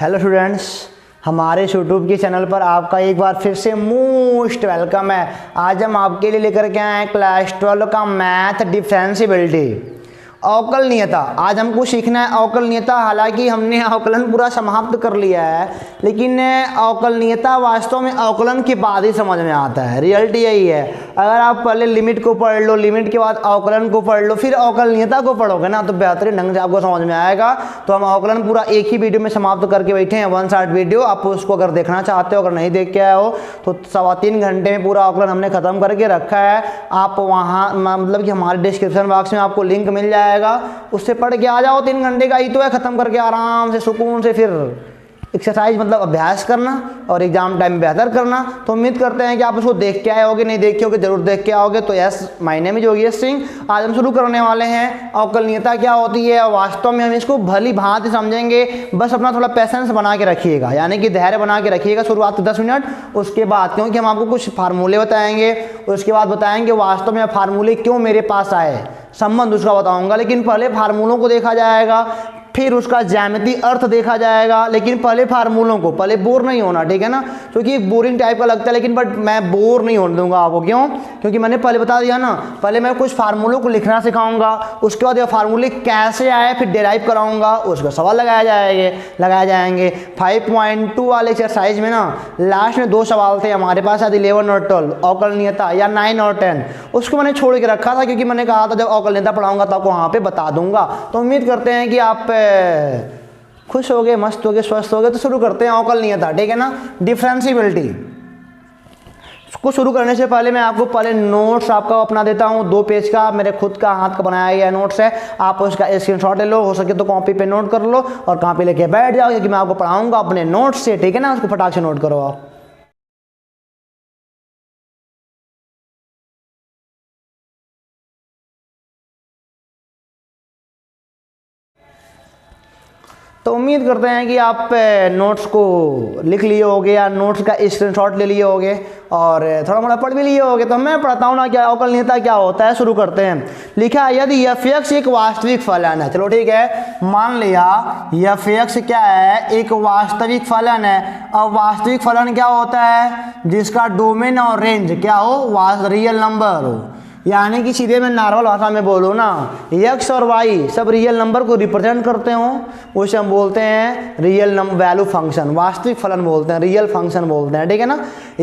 Hello students, हमारे YouTube के channel पर आपका एक बार फिर से मोस्ट वेलकम है। आज हम आपके लिए लेकर के आए हैं क्लास 12 का मैथ डिफरेंशिएबिलिटी अवकलनीयता। आज हमको सीखना है अवकलनीयता। हालांकि हमने अवकलन पूरा समाप्त कर लिया है, लेकिन अवकलनीयता वास्तव में अवकलन के बाद ही समझ में आता है। रियलिटी यही है, अगर आप पहले लिमिट को पढ़ लो, लिमिट के बाद अवकलन को पढ़ लो, फिर अवकलनीयता को पढ़ोगे ना, तो बेहतरीन ढंग से आपको समझ में आएगा। तो हम अवकलन पूरा एक ही वीडियो में समाप्त करके बैठे हैं, 1 शॉर्ट वीडियो। आप उसको अगर देखना चाहते हो, अगर नहीं देख के आए हो, तो 3.25 घंटे में पूरा अवकलन हमने खत्म करके रखा है। आप वहाँ मतलब कि हमारे डिस्क्रिप्शन बॉक्स में आपको लिंक मिल जाएगा, उससे पढ़ के आ जाओ। 3 घंटे का ही तो है, खत्म करके आराम से सुकून से फिर एक्सरसाइज मतलब अभ्यास करना और एग्जाम टाइम में बेहतर करना। तो उम्मीद करते हैं कि आप उसको देख के आए होगे, नहीं देखे होगे जरूर देख के आओगे। तो yes, my name is Yogesh Singh. आज हम शुरू करने वाले हैं अवकलनीयता क्या होती है। वास्तव में हम इसको भली भांति समझेंगे, बस अपना थोड़ा पेशेंस बना के रखिएगा, यानी कि धैर्य बना के रखिएगा शुरुआत के 10 मिनट। उसके बाद क्योंकि हम आपको कुछ फार्मूले बताएंगे, उसके बाद बताएंगे वास्तव में फार्मूले क्यों मेरे पास आए, संबंध उसका बताऊंगा। लेकिन पहले फार्मूलों को देखा जाएगा, फिर उसका ज्यामितीय अर्थ देखा जाएगा। लेकिन पहले फार्मूलों को, पहले बोर नहीं होना, ठीक है ना, क्योंकि एक बोरिंग टाइप का लगता है, लेकिन बट मैं बोर नहीं होने दूंगा आपको। क्यों? क्योंकि मैंने पहले बता दिया ना, पहले मैं कुछ फार्मूलों को लिखना सिखाऊंगा, उसके बाद ये फार्मूले कैसे आए फिर डिराइव कराऊंगा, उसका सवाल लगाए जाएंगे। 5.2 वाले एक्सरसाइज में ना लास्ट में 2 सवाल थे हमारे पास, शायद 11 और 12, अवकलनीयता, या 9 और 10। उसको मैंने छोड़ के रखा था, क्योंकि मैंने कहा था जब अवकलनीयता पढ़ाऊंगा तो आपको वहाँ पे बता दूंगा। तो उम्मीद करते हैं कि आप खुश हो गए, मस्त हो गए, स्वस्थ हो गए। तो शुरू करते हैं अवकलनीयता, ठीक है ना, डिफरेंशिएबिलिटी। इसको शुरू करने से पहले मैं आपको पहले नोट्स आपका अपना देता हूँ। 2 पेज का मेरे खुद का हाथ का बनाया गया नोट्स है, आप उसका स्क्रीनशॉट ले लो, हो सके तो कॉपी पे नोट कर लो और कॉपी लेके बैठ जाओ, क्योंकि मैं आपको पढ़ाऊंगा अपने नोट्स से, ठीक है ना। उसको फटाक से नोट करो आप। तो उम्मीद करते हैं कि आप नोट्स को लिख लिए होगे या नोट्स का स्क्रीनशॉट ले लिए होगे और थोड़ा मोड़ा पढ़ भी लिए होगे। तो मैं पढ़ता हूँ ना क्या अवकलनीयता क्या होता है। शुरू करते हैं। लिखा है यदि f(x) एक वास्तविक फलन है। चलो ठीक है, मान लिया f(x) क्या है, एक वास्तविक फलन है। अब वास्तविक फलन क्या होता है, जिसका डोमेन और रेंज क्या हो, रियल नंबर हो। यानी कि सीधे मैं नॉर्मल भाषा में बोलूँ ना, x और y सब रियल नंबर को रिप्रेजेंट करते हो, उसे हम बोलते हैं रियल वैल्यू फंक्शन, वास्तविक फलन बोलते हैं, रियल फंक्शन बोलते हैं, ठीक है ना।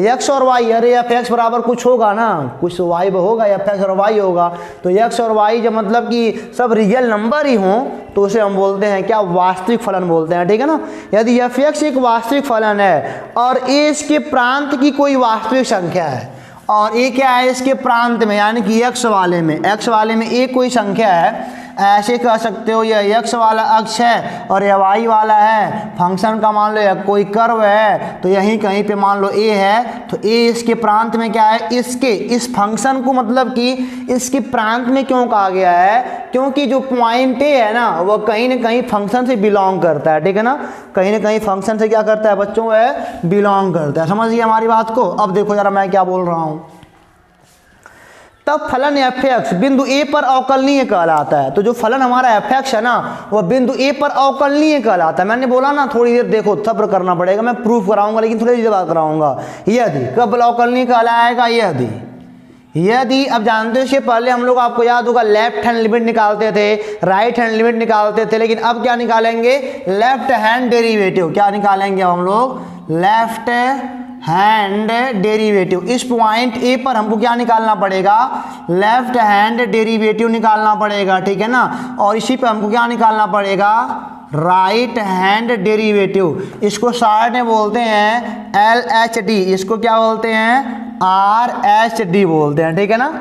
x और y, अरे f(x) बराबर कुछ होगा ना, कुछ y होगा, f(x) और y होगा। तो x और y जब मतलब कि सब रियल नंबर ही हों तो उसे हम बोलते हैं क्या, वास्तविक फलन बोलते हैं, ठीक है ना। यदि f(x) एक वास्तविक फलन है और a इसके प्रांत की कोई वास्तविक संख्या है, और ए क्या है इसके प्रांत में, यानी कि x वाले में ए कोई संख्या है, ऐसे कह सकते हो यह x वाला अक्ष है और यह y वाला है। फंक्शन का मान लो यह कोई कर्व है, तो यहीं कहीं पे मान लो a है, तो a इसके प्रांत में क्या है, इस फंक्शन को मतलब कि इसके प्रांत में क्यों कहा गया है, क्योंकि जो पॉइंट a है ना, वो कहीं ना कहीं फंक्शन से बिलोंग करता है, ठीक है ना। कहीं ना कहीं फंक्शन से क्या करता है बच्चों, है बिलोंग करता है। समझिए हमारी बात को। अब देखो जरा मैं क्या बोल रहा हूँ। तब फलन f(x) बिंदु a पर अवकलनीय कहलाता है। तो जो फलन हमारा f(x) है ना, वह बिंदु a पर अवकलनीय कहलाता है। मैंने बोला ना थोड़ी देर देखो, सब्र करना पड़ेगा, मैं प्रूफ कराऊंगा, लेकिन थोड़ी देर बात कराऊंगा। यदि कब अवकलनीय कहलाएगा, यदि अब जानते हो, इसके पहले हम लोग आपको याद होगा लेफ्ट हैंड लिमिट निकालते थे, राइट हैंड लिमिट निकालते थे, लेकिन अब क्या निकालेंगे, लेफ्ट हैंड डेरिवेटिव। क्या निकालेंगे हम लोग, लेफ्ट हैंड डेरिवेटिव। इस पॉइंट ए पर हमको क्या निकालना पड़ेगा, लेफ्ट हैंड डेरिवेटिव निकालना पड़ेगा, ठीक है ना। और इसी पे हमको क्या निकालना पड़ेगा, राइट हैंड डेरिवेटिव। इसको शॉर्ट में बोलते हैं LHD, इसको क्या बोलते हैं, RHD बोलते हैं, ठीक है ना।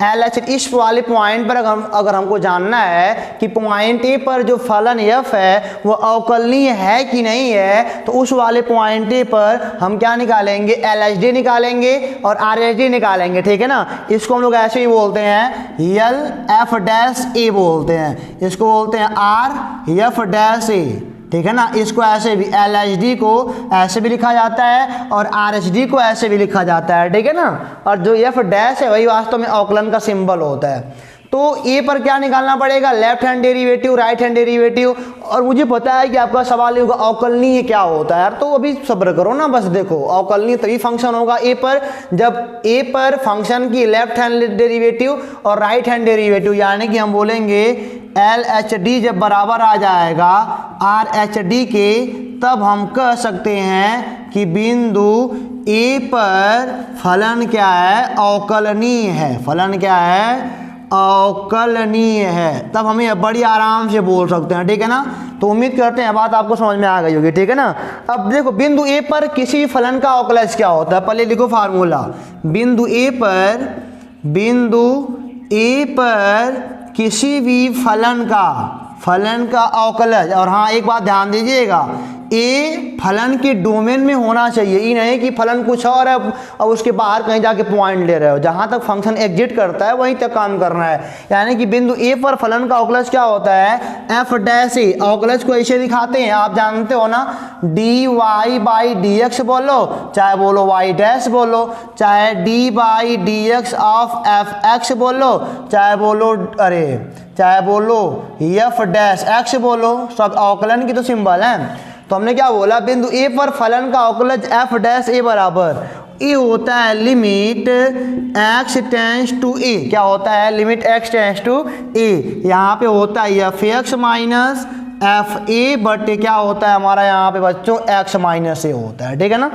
LHD। इस वाले पॉइंट पर अगर हमको जानना है कि पॉइंट ए पर जो फलन f है वो अवकलनीय है कि नहीं है, तो उस वाले पॉइंट ए पर हम क्या निकालेंगे, LHD निकालेंगे और RHD निकालेंगे, ठीक है ना। इसको हम लोग ऐसे ही बोलते हैं LF' बोलते हैं, इसको बोलते हैं RF', ठीक है ना। इसको ऐसे भी LHD को ऐसे भी लिखा जाता है और RHD को ऐसे भी लिखा जाता है, ठीक है ना। और जो f' है वही वास्तव में अवकलन का सिंबल होता है। तो ए पर क्या निकालना पड़ेगा, left hand derivative, right hand derivative. और मुझे पता है कि आपका सवाल होगा अवकलनीय क्या होता है यार, तो अभी सब्र करो ना, बस देखो अवकलनीय तभी फंक्शन होगा ए पर जब ए पर फंक्शन की लेफ्ट हैंड डेरिवेटिव और राइट हैंड डेरिवेटिव, यानी कि हम बोलेंगे एल एच डी जब बराबर आ जाएगा आर एच डी के, तब हम कह सकते हैं कि बिंदु ए पर फलन क्या है, अवकलनीय है। फलन क्या है, अवकलनीय है। तब हमें बड़ी आराम से बोल सकते हैं, ठीक है ना। तो उम्मीद करते हैं बात आपको समझ में आ गई होगी, ठीक है ना। अब देखो बिंदु ए पर किसी भी फलन का अवकलज क्या होता है, पहले लिखो फार्मूला। बिंदु ए पर किसी भी फलन का अवकलज, और हाँ एक बात ध्यान दीजिएगा, ए फलन के डोमेन में होना चाहिए। ये नहीं कि फलन कुछ और है अब उसके बाहर कहीं जाके पॉइंट ले रहे हो, जहाँ तक फंक्शन एग्जिट करता है वहीं तक काम करना है। यानी कि बिंदु ए पर फलन का अवकलज क्या होता है, एफ डैश ए। अवकलज को ऐसे दिखाते हैं, आप जानते हो ना, d y by d x बोलो, चाहे बोलो वाई डैश बोलो, चाहे d by d x of f x बोलो, चाहे बोलो एफ डैश एक्स बोलो, सब अवकलन की तो सिंबल है। तो हमने क्या बोला, बिंदु ए पर फलन का अवकलज एफ डैश ए बराबर ए होता है लिमिट एक्स टेंस टू ए। क्या होता है, लिमिट एक्स टेंस टू ए। यहाँ पे होता है F x minus F a बटे क्या होता है हमारा यहाँ पे बच्चों, एक्स माइनस ए होता है, ठीक है ना।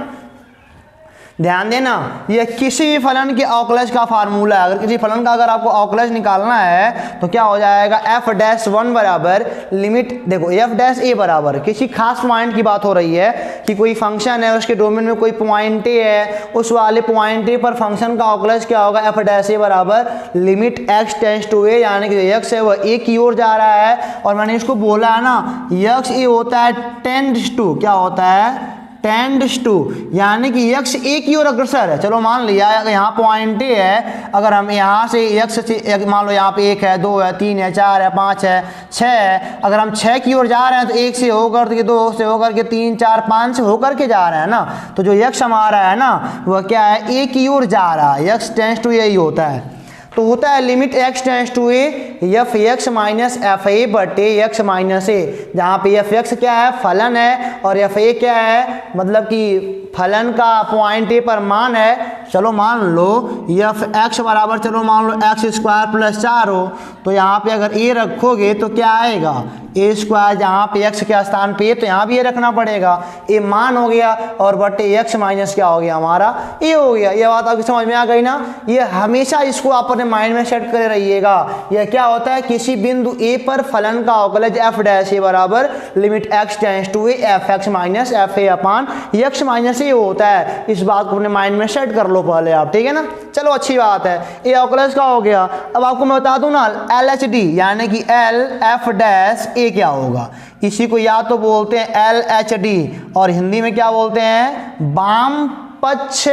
ध्यान देना, ये किसी भी फलन के अवकलज का फार्मूला है। अगर किसी फलन का आपको अवकलज निकालना है तो क्या हो जाएगा, एफ डैश वन बराबर लिमिट, देखो एफ डैश ए बराबर, किसी खास पॉइंट की बात हो रही है कि कोई फंक्शन है, उसके डोमेन में कोई पॉइंट ए है, उस वाले पॉइंट ए पर फंक्शन का अवकलज क्या होगा, एफ डैश ए बराबर लिमिट एक्स टेंस टू ए, यानी कि जो एक्स है वह ए की ओर जा रहा है। और मैंने इसको बोला है ना, एक्स ए होता है टेंड्स टू, क्या होता है, टेंड्स टू, यानी कि एक्स ए की ओर अग्रसर है। चलो मान लिया यहाँ पॉइंट ए है, अगर हम यहाँ से एक्स से मान लो यहाँ पे 1 है, 2 है, 3 है, 4 है, 5 है, 6 है, अगर हम 6 की ओर जा रहे हैं तो 1 से होकर के 2 से होकर के 3 4 5 से होकर के जा रहे हैं ना, तो जो एक्स हमारा है ना वह क्या है, ए की ओर जा रहा है, एक्स टेंस टू ए ही होता है। तो होता है limit x tends to A F x minus F a बटे एक्स माइनस ए, जहाँ पे एफ एक्स क्या है, फलन है, और एफ ए क्या है, मतलब कि फलन का पॉइंट ए पर मान है। चलो मान लो एफ एक्स बराबर, चलो मान लो एक्स स्क्वायर प्लस 4 हो, तो यहाँ पे अगर ए रखोगे तो क्या आएगा, ए स्क्वायर, जहाँ पे एक्स के स्थान पे तो यहाँ भी ए रखना पड़ेगा, ए मान हो गया, और बटे एक्स माइनस क्या हो गया हमारा, ए हो गया। ये बात आपकी समझ में आ गई ना। ये हमेशा इसको आप अपने माइंड में सेट करे रहिएगा। यह क्या होता है, किसी बिंदु ए पर फलन का अवकलज एफ डैश ए बराबर limit x tends to A F x minus F A upon X minus A होता है। इस बात को अपने माइंड में सेट कर लो पहले आप, ठीक है ना। चलो अच्छी बात है, ये अवकलज का हो गया। अब आपको मैं बता दूं ना, एल एच डी यानी कि एल एफ डैश ए क्या होगा, इसी को या तो बोलते हैं एल एच डी, और हिंदी में क्या बोलते हैं, वाम पक्ष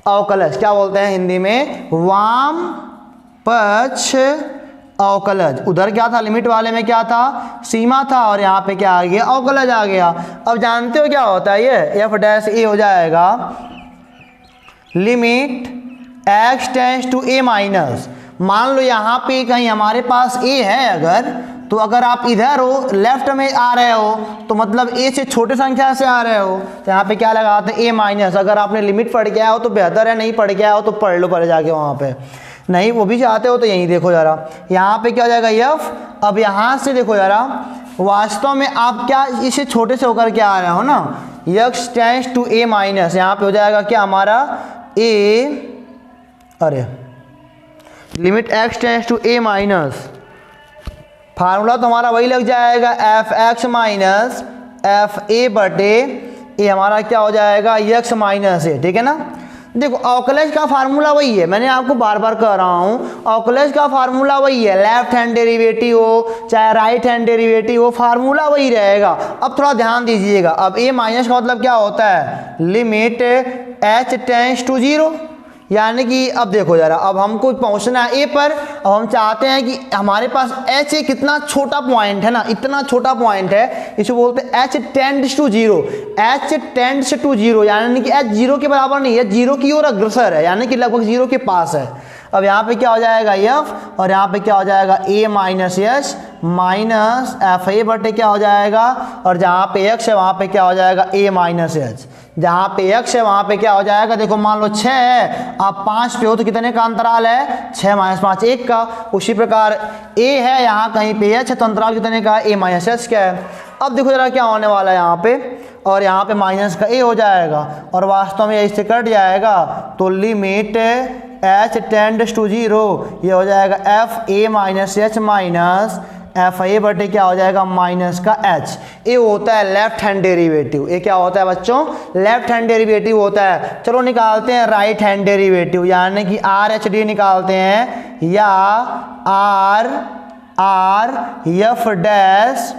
अवकलज। क्या बोलते हैं हिंदी में, वाम पक्ष अवकलज। उधर क्या था, लिमिट वाले में क्या था, सीमा था, और यहाँ पे क्या आ गया, अवकलज आ गया। अब जानते हो क्या होता है, ये एफ डैश ए हो जाएगा limit x tends to a minus, मान लो यहाँ पे कहीं हमारे पास ए है, अगर तो अगर आप इधर हो लेफ्ट में आ रहे हो तो मतलब ए से छोटे संख्या से आ रहे हो, तो यहाँ पे क्या लगाते हैं, ए माइनस। अगर आपने लिमिट पढ़ के आया हो तो बेहतर है, नहीं पढ़ के आया हो तो पढ़ लो पहले जाके वहाँ पे, नहीं वो भी चाहते हो तो यहीं देखो जरा, यहाँ पे क्या हो जाएगा एफ। अब यहाँ से देखो जरा, वास्तव में आप क्या इसे छोटे से होकर के आ रहे हो ना, x tends to a minus, यहाँ पे हो जाएगा क्या हमारा ए, अरे limit x tends to a minus, formula तो हमारा वही लग जाएगा f x minus F a बटे ए, हमारा क्या हो जाएगा एक्स माइनस ए, ठीक है ना। देखो अवकलज का फार्मूला वही है, मैंने आपको बार बार कह रहा हूँ, अवकलज का फार्मूला वही है, लेफ्ट हैंड डेरिवेटिव हो चाहे राइट हैंड डेरिवेटिव हो, फार्मूला वही रहेगा। अब थोड़ा ध्यान दीजिएगा, अब ए माइनस का मतलब क्या होता है, लिमिट एच टेंस टू 0, यानी कि अब देखो जरा, अब हमको पहुंचना है ए पर, अब हम चाहते हैं कि हमारे पास h एक कितना छोटा पॉइंट है ना, इतना छोटा पॉइंट है, इसे बोलते हैं h tends to zero. h tends to zero यानी कि h जीरो के बराबर नहीं है, जीरो की ओर अग्रसर है, यानी कि लगभग जीरो के पास है। अब यहाँ पे क्या हो जाएगा f, और यहाँ पे क्या हो जाएगा a minus H minus F a बटे क्या हो जाएगा, और जहाँ पे x है वहाँ पे क्या हो जाएगा a माइनस एच, जहाँ पे x है वहाँ पे क्या हो जाएगा, देखो मान लो 6 है, आप 5 पे हो तो कितने का अंतराल है, 6 माइनस 5 1 का। उसी प्रकार a है यहाँ कहीं पे h है तो अंतराल कितने का है, a माइनस एच क्या है। अब देखो जरा क्या होने वाला है यहाँ पे, और यहाँ पे माइनस का a हो जाएगा, और वास्तव में इससे कट जाएगा तो limit h tends to zero, ये हो जाएगा f A minus H minus F a बटे क्या हो जाएगा माइनस का h। ये होता है लेफ्ट हैंड डेरिवेटिव। ये क्या होता है बच्चों, लेफ्ट हैंड डेरिवेटिव होता है। चलो निकालते हैं राइट हैंड डेरिवेटिव, यानी कि आर एच डी निकालते हैं, या R F dash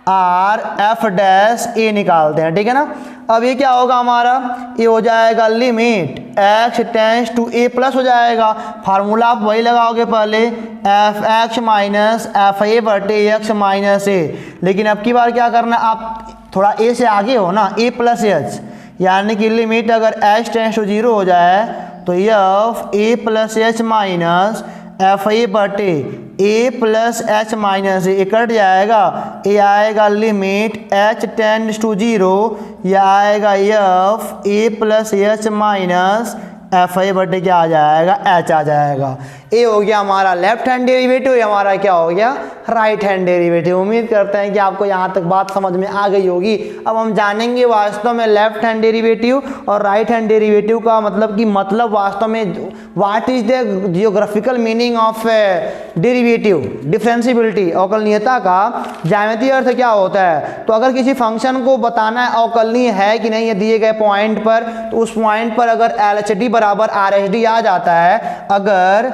R F dash A निकालते हैं, ठीक है ना। अब ये क्या होगा हमारा, ये हो जाएगा limit x tends to a plus हो जाएगा, फार्मूला आप वही लगाओगे पहले, f x minus F a बटे एक्स माइनस ए। लेकिन अब की बार क्या करना, आप थोड़ा a से आगे हो ना, a प्लस एच, यानी कि लिमिट अगर h टेंस टू जीरो हो जाए तो f a plus h minus F a बटे a plus h minus a cut जाएगा, ये आएगा limit h tends to zero, यह आएगा f a plus h minus F a बटे क्या आ जाएगा, h आ जाएगा। ये हो गया हमारा लेफ्ट हैंड डेरिवेटिव, ये हमारा क्या हो गया राइट हैंड डेरिवेटिव। उम्मीद करते हैं कि आपको यहाँ तक बात समझ में आ गई होगी। अब हम जानेंगे वास्तव में लेफ्ट हैंड डेरिवेटिव और राइट हैंड डेरिवेटिव का मतलब कि मतलब वास्तव में what is the geographical meaning of derivative, differentiability, अवकलनीयता का ज्यामितीय अर्थ क्या होता है। तो अगर किसी फंक्शन को बताना है अवकलनीय है कि नहीं है दिए गए पॉइंट पर, तो उस पॉइंट पर अगर एल एच डी बराबर आर एच डी आ जाता है, अगर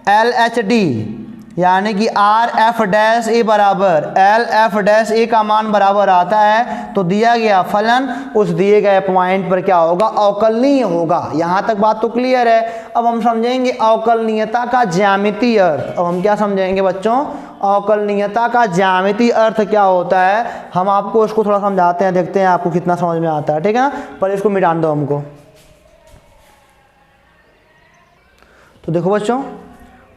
एल एच डी यानी कि आर एफ डैश ए बराबर एल एफ डैश ए का मान बराबर आता है, तो दिया गया फलन उस दिए गए पॉइंट पर क्या होगा, अवकलनीय होगा। यहाँ तक बात तो क्लियर है। अब हम समझेंगे अवकलनीयता का ज्यामितीय अर्थ। अब हम क्या समझेंगे बच्चों, अवकलनीयता का ज्यामितीय अर्थ क्या होता है, हम आपको उसको थोड़ा समझाते हैं, देखते हैं आपको कितना समझ में आता है, ठीक है ना। पर इसको मिटान दो हमको। तो देखो बच्चों,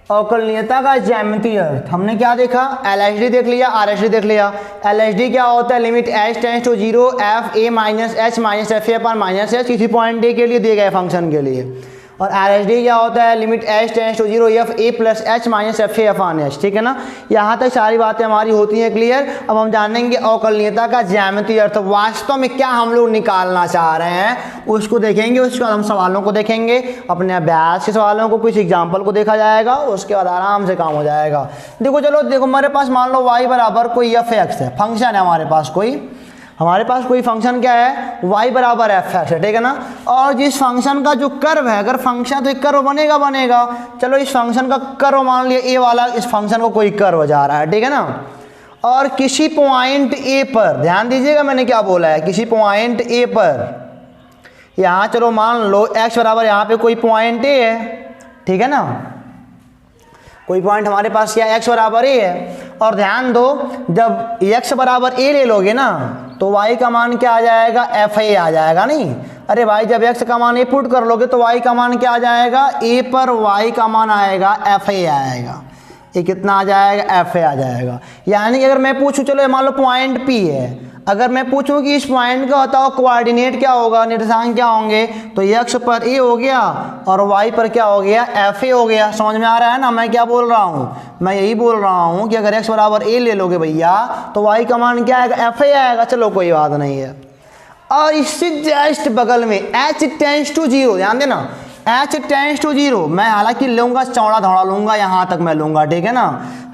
अवकलनीयता का ज्यामितीय अर्थ हमने क्या देखा, एलएचडी देख लिया, आरएचडी देख लिया। एलएचडी क्या होता है, limit h tends to zero f A minus H minus F A upon minus h किसी पॉइंट ए के लिए दिए गए फंक्शन के लिए। और आरएचडी क्या होता है, limit h tends to zero f a plus h minus F A upon h, ठीक है ना। यहाँ तक सारी बातें हमारी होती हैं क्लियर। अब हम जानेंगे अवकलनीयता का ज्यामितीय अर्थ, वास्तव में क्या हम लोग निकालना चाह रहे हैं उसको देखेंगे। उसके बाद हम सवालों को देखेंगे, अपने अभ्यास के सवालों को, कुछ एग्जाम्पल को देखा जाएगा, उसके बाद आराम से काम हो जाएगा। देखो चलो, देखो हमारे पास मान लो y बराबर कोई एफ एक्स है, फंक्शन है हमारे पास कोई फंक्शन क्या है, y बराबर एफ एक्स है, ठीक है ना। और जिस फंक्शन का जो कर्व है, अगर फंक्शन तो एक कर्व बनेगा। चलो इस फंक्शन का कर्व मान लिया a वाला, इस फंक्शन को कोई कर्व जा रहा है, ठीक है ना। और किसी पॉइंट a पर, ध्यान दीजिएगा मैंने क्या बोला है, किसी पॉइंट a पर, यहाँ चलो मान लो x बराबर यहाँ पे कोई पॉइंट a है, ठीक है ना। कोई पॉइंट हमारे पास क्या x बराबर a है। और ध्यान दो, जब x बराबर a ले लोगे ना तो y का मान क्या आ जाएगा, एफ ए आ जाएगा। नहीं, अरे भाई जब x का मान a पुट कर लोगे तो y का मान क्या आ जाएगा, a पर y का मान आएगा एफ ए आएगा। ये कितना आ जाएगा, एफ ए आ जाएगा। यानी कि अगर मैं पूछूं, चलो मान लो पॉइंट P है, अगर मैं पूछूं कि इस पॉइंट का बताओ कोऑर्डिनेट क्या होगा, निर्देशांक क्या होंगे, तो x पर a हो गया और y पर क्या हो गया, एफ ए हो गया। समझ में आ रहा है ना मैं क्या बोल रहा हूँ, मैं यही बोल रहा हूँ कि अगर x बराबर a ले लोगे भैया तो y का मान क्या आएगा, एफ ए आएगा। चलो कोई बात नहीं है। और इससे जस्ट बगल में h टेंड्स टू जीरो, ध्यान देना, h टेंड्स टू जीरो, मैं हालांकि लूंगा चौड़ा धौड़ा लूंगा, यहाँ तक मैं लूंगा, ठीक है ना।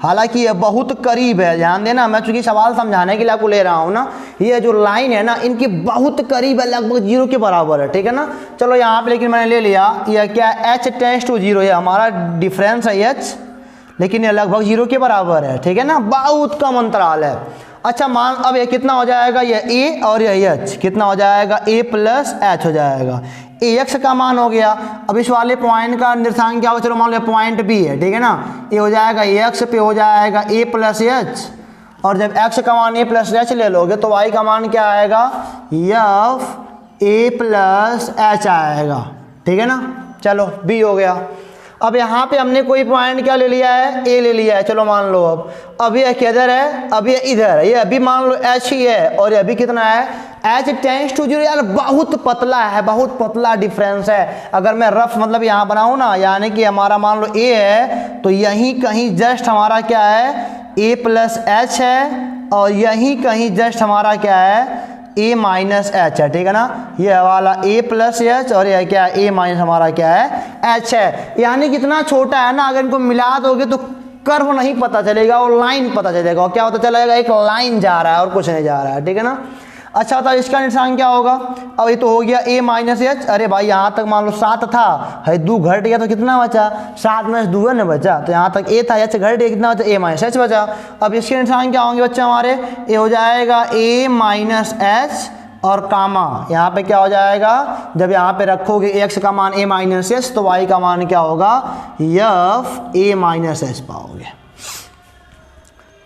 हालांकि ये बहुत करीब है, ध्यान देना, मैं चूंकि सवाल समझाने के लिए आपको ले रहा हूँ ना, ये जो लाइन है ना इनकी बहुत करीब है, लगभग जीरो के बराबर है, ठीक है ना। चलो यहाँ पे लेकिन मैंने ले लिया, यह क्या है, h टेंड्स टू जीरो, ये हमारा डिफरेंस है h, लेकिन ये लगभग जीरो के बराबर है, ठीक है ना, बहुत कम अंतराल है। अच्छा मान, अब ये कितना हो जाएगा, ये a और ये h कितना हो जाएगा, a प्लस h हो जाएगा। ए एक्स का मान हो गया। अब इस वाले पॉइंट का निर्देशांक क्या होगा, चलो मान लो पॉइंट बी है, ठीक है ना, ये हो जाएगा एक्स पे हो जाएगा ए प्लस एच, और जब एक्स का मान ए प्लस एच ले लोगे तो वाई का मान क्या आएगा, एफ ए प्लस एच आएगा, ठीक है ना। चलो बी हो गया। अब यहाँ पे हमने कोई पॉइंट क्या ले लिया है, ए ले लिया है, चलो मान लो अब ये किधर है, अब ये इधर है, ये अभी मान लो एच ही है, और ये अभी कितना है, एच टेंस टू 0। यार बहुत पतला है, बहुत पतला डिफरेंस है। अगर मैं रफ मतलब यहाँ बनाऊँ ना, यानी कि हमारा मान लो ए है तो यहीं कहीं जस्ट हमारा क्या है, ए प्लस एच है, और यहीं कहीं जस्ट हमारा क्या है, ए माइनस एच है, ठीक है ना। ये वाला ए प्लस एच और ये क्या है, ए माइनस हमारा क्या है, एच है। यानी कितना छोटा है ना, अगर इनको मिला दोगे तो कर्व नहीं पता चलेगा और लाइन पता चलेगा, और क्या पता चलेगा, एक लाइन जा रहा है और कुछ नहीं जा रहा है, ठीक है ना। अच्छा बताओ इसका निशान क्या होगा। अब ये तो हो गया ए माइनस एच, अरे भाई यहाँ तक मान लो 7 था, है 2 घट गया तो कितना बचा, 7 में 2 है ना बचा, तो यहाँ तक ए था, एच घट गया कितना बचा, ए माइनस एच बचा। अब इसके निशान क्या होंगे बच्चे हमारे, ये हो जाएगा ए माइनस एच और कामा, यहाँ पे क्या हो जाएगा, जब यहाँ पे रखोगे एक्स का मान ए माइनस एच तो वाई का मान क्या होगा, एफ ए माइनस एच पाओगे,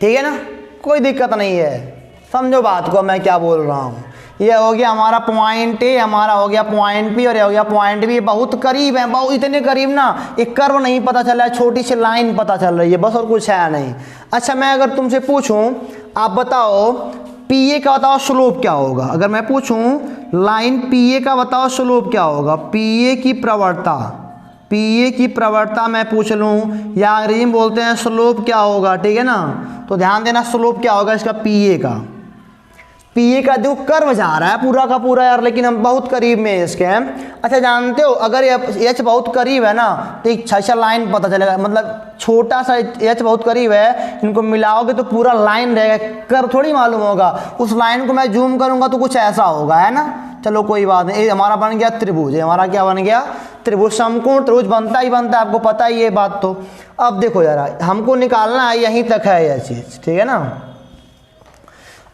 ठीक है ना, कोई दिक्कत नहीं है। समझो बात को मैं क्या बोल रहा हूँ। ये हो गया हमारा पॉइंट ए, हमारा हो गया पॉइंट बी, और ये हो गया पॉइंट बी। बहुत करीब है, बहुत इतने करीब ना एक कर्व नहीं पता चल रहा है, छोटी सी लाइन पता चल रही है बस, और कुछ है नहीं। अच्छा मैं अगर तुमसे पूछूं, आप बताओ पी ए का बताओ स्लोप क्या होगा। अगर मैं पूछूं लाइन पी ए का बताओ स्लोप क्या होगा, पी ए की प्रवणता, पी ए की प्रवणता मैं पूछ लूँ, या अंग्रेजी में बोलते हैं स्लोप क्या होगा, ठीक है ना। तो ध्यान देना स्लोप क्या होगा इसका, पी ए का, पी ए का देखो कर्व जा रहा है पूरा का पूरा यार, लेकिन हम बहुत करीब में इसके हैं। अच्छा जानते हो अगर एच बहुत करीब है ना तो एक अच्छा लाइन पता चलेगा, मतलब छोटा सा एच बहुत करीब है, इनको मिलाओगे तो पूरा लाइन रहेगा, कर्व थोड़ी मालूम होगा। उस लाइन को मैं जूम करूंगा तो कुछ ऐसा होगा, है ना। चलो कोई बात नहीं, हमारा बन गया त्रिभुज, हमारा क्या बन गया, त्रिभुज। समकोण त्रिभुज बनता ही बनता है, आपको पता ही ये बात। तो अब देखो जरा हमको निकालना है, यहीं तक है यह चीज़, ठीक है ना।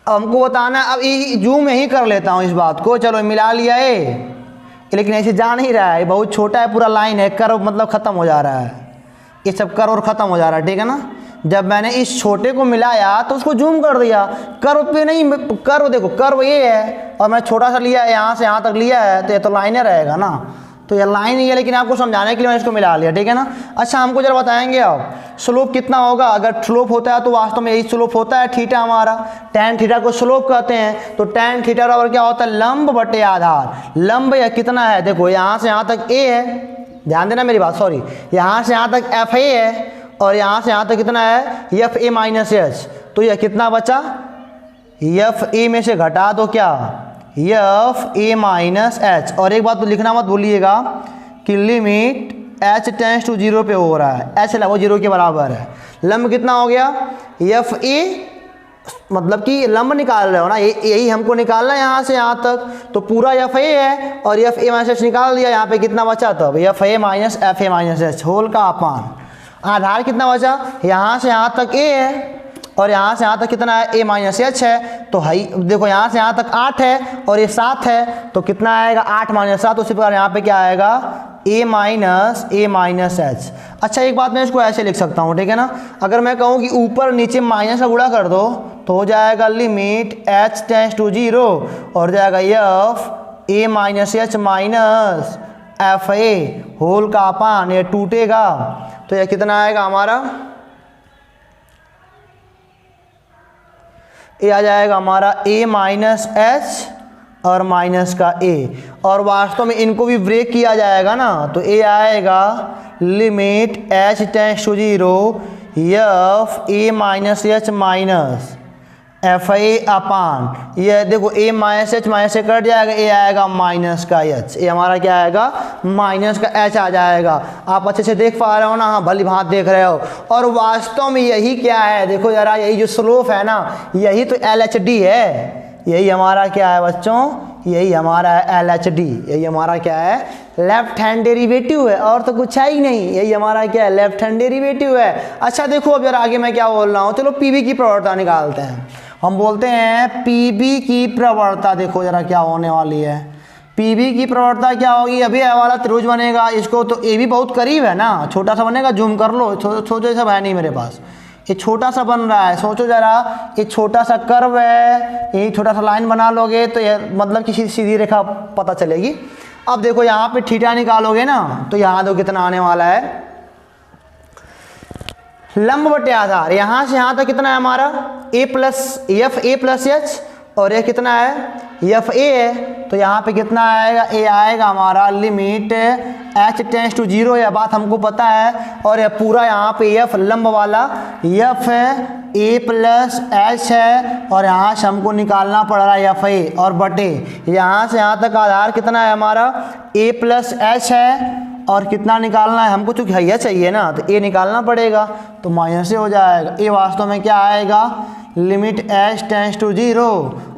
अब हमको बताना है, अब ये जूम यहीं कर लेता हूँ इस बात को, चलो मिला लिया है, लेकिन ऐसे जा नहीं रहा है, बहुत छोटा है, पूरा लाइन है, कर्व मतलब ख़त्म हो जा रहा है, ये सब कर्व और ख़त्म हो जा रहा है, ठीक है ना। जब मैंने इस छोटे को मिलाया तो उसको जूम कर दिया, कर्व पे नहीं, कर्व देखो कर्व ये है और मैं छोटा सा लिया है, यहाँ से यहाँ तक लिया है, तो ये तो लाइने रहेगा ना, तो ये लाइन ही है, लेकिन आपको समझाने के लिए मैंने इसको मिला लिया, ठीक है ना। अच्छा हमको जरा बताएंगे आप स्लोप कितना होगा। अगर स्लोप होता है तो वास्तव में यही स्लोप होता है, थीटा हमारा, टैन थीटा को स्लोप कहते हैं। तो टैन थीटा बराबर क्या होता है, लंब बटे आधार। लंब या कितना है, देखो यहाँ से यहाँ तक ए है, ध्यान देना मेरी बात, सॉरी, यहाँ से यहाँ तक एफ ए है, और यहाँ से यहाँ तक कितना है, एफ ए माइनस एच। तो यह कितना बचा, एफ ए में से घटा दो क्या, एफ ए माइनस एच। और एक बात तो लिखना मत भूलिएगा कि लिमिट एच टेंस टू 0 पे हो रहा है, एच लगभग 0 के बराबर है। लंब कितना हो गया, एफ ए, मतलब कि लंब निकाल रहे हो ना, यही हमको निकालना है यहाँ से यहाँ तक, तो पूरा एफ ए है और एफ ए माइनस एच निकाल दिया, यहाँ पे कितना बचा, तब f A minus F A minus h whole का अपान आधार कितना बचा, यहाँ से यहाँ तक ए है और यहाँ से यहाँ तक कितना है, ए माइनस एच है। तो हाई देखो यहाँ से यहाँ तक 8 है और ये 7 है, तो कितना आएगा 8 माइनस 7। उसी प्रकार यहाँ पे क्या आएगा, ए माइनस एच। अच्छा एक बात मैं इसको ऐसे लिख सकता हूँ, ठीक है ना। अगर मैं कहूँ कि ऊपर नीचे माइनस का गुणा कर दो तो हो जाएगा लिमिट एच टेंस टू 0 और जाएगा f A minus H minus F a whole का अपान, ये टूटेगा तो यह कितना आएगा हमारा, ये आ जाएगा हमारा ए माइनस एच और माइनस का ए, और वास्तव में इनको भी ब्रेक किया जाएगा ना, तो ए आएगा limit H tends to 0 F A minus H minus F A upon, ये देखो ए माइनस एच माइनस से कट जाएगा, ए आएगा माइनस का एच, ये हमारा क्या आएगा, माइनस का एच आ जाएगा। आप अच्छे से देख पा रहे हो ना, हाँ भली भांत देख रहे हो। और वास्तव में यही क्या है, देखो जरा, यही जो स्लोप है ना, यही तो एल एच डी है, यही हमारा क्या है बच्चों, यही हमारा है एल एच डी, यही हमारा क्या है, लेफ्ट हैंड डेरिवेटिव है, और तो कुछ है ही नहीं, यही हमारा क्या है, लेफ्ट हैंड डेरिवेटिव है। अच्छा देखो अब जरा आगे मैं क्या बोल रहा हूँ, चलो पीबी की प्रवणता निकालते हैं। हम बोलते हैं पीबी की प्रवणता, देखो जरा क्या होने वाली है, पी बी की प्रवणता क्या होगी, अभी ए वाला त्रिभुज बनेगा, इसको तो ए भी बहुत करीब है ना, छोटा सा बनेगा, जूम कर लो, सोचो ये सब है नहीं मेरे पास, ये छोटा सा बन रहा है, सोचो जरा, ये छोटा सा कर्व है, ये छोटा सा लाइन बना लोगे तो ये मतलब कि सीधी रेखा पता चलेगी। अब देखो यहाँ पे थीटा निकालोगे ना, तो यहाँ देखो कितना आने वाला है, लंब बटे आधार, यहाँ से यहाँ तक कितना है हमारा ए प्लस एच, और ये कितना है एफ ए है, तो यहाँ पे कितना आएगा, ए आएगा हमारा लिमिट एच टेंस टू 0, यह बात हमको पता है, और यह पूरा यहाँ पे एफ लंब वाला एफ है, ए प्लस एच है, और यहाँ से हमको निकालना पड़ रहा है एफ ए, और बटे यहाँ से यहाँ तक आधार कितना है हमारा ए प्लस एच है, और कितना निकालना है हमको, चूँकि हैया चाहिए ना, तो ए निकालना पड़ेगा, तो माइनस से हो जाएगा, ए वास्तव में क्या आएगा लिमिट एच टेंस टू 0,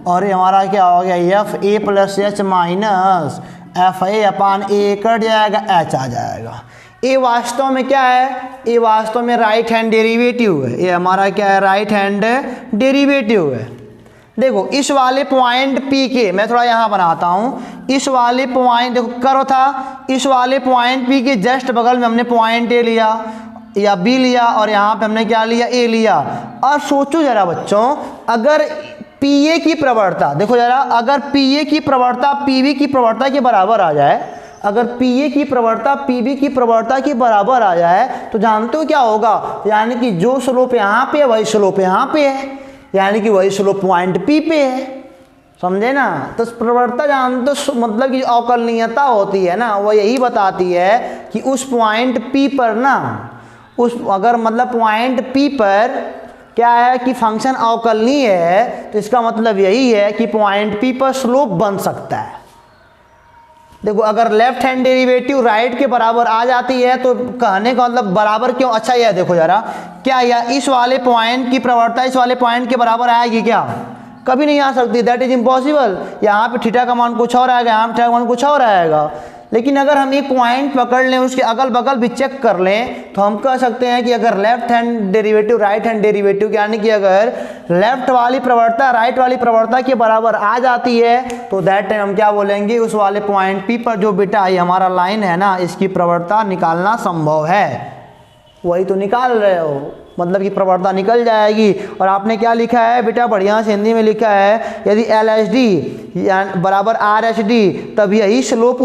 और ये हमारा क्या हो गया F a plus h minus F A upon A cut जाएगा, एच आ जाएगा। ए वास्तव में क्या है, ए वास्तव में राइट हैंड डेरिवेटिव है, ये हमारा क्या है राइट हैंड डेरिवेटिव है। देखो इस वाले पॉइंट पी के मैं थोड़ा यहाँ बनाता हूँ, इस वाले पॉइंट देखो कर्व था, इस वाले पॉइंट पी के जस्ट बगल में हमने पॉइंट ए लिया या बी लिया, और यहाँ पे हमने क्या लिया ए लिया। और सोचो जरा बच्चों, अगर पी ए की प्रवणता देखो जरा, अगर पी ए की प्रवणता पी बी की प्रवणता के बराबर आ जाए, अगर पी ए की प्रवणता पी बी की प्रवणता के बराबर आ जाए, तो जानते हो क्या होगा, यानी कि जो स्लोप यहाँ पे है वही स्लोप यहाँ पे है, यानी कि वही स्लोप पॉइंट पी पे है, समझे ना। तो प्रवणता जानते तो मतलब कि अवकलनीयता होती है ना, वो यही बताती है कि उस पॉइंट पी पर ना, उस अगर मतलब पॉइंट पी पर क्या है कि फंक्शन अवकलनीय है, तो इसका मतलब यही है कि पॉइंट पी पर स्लोप बन सकता है। देखो अगर लेफ्ट हैंड डेरिवेटिव राइट के बराबर आ जाती है, तो कहने का मतलब बराबर क्यों, अच्छा यह देखो जरा, क्या यह इस वाले पॉइंट की प्रवणता इस वाले पॉइंट के बराबर आएगी क्या, कभी नहीं आ सकती, दैट इज इम्पॉसिबल। यहाँ पे थीटा का मान कुछ और आएगा, यहाँ पे थीटा का मान कुछ और आएगा। लेकिन अगर हम एक पॉइंट पकड़ लें, उसके अगल बगल भी चेक कर लें, तो हम कह सकते हैं कि अगर left hand derivative right hand derivative यानी कि अगर लेफ्ट वाली प्रवणता राइट वाली प्रवणता के बराबर आ जाती है, तो दैट टाइम हम क्या बोलेंगे, उस वाले पॉइंट पी पर जो बेटा ये हमारा लाइन है ना, इसकी प्रवणता निकालना संभव है। वही तो निकाल रहे हो, मतलब कि प्रवणता निकल जाएगी। और आपने क्या लिखा है बेटा, बढ़िया से हिंदी में लिखा है, यदि एल एच डी बराबर आर एच डी, तब यही स्लोप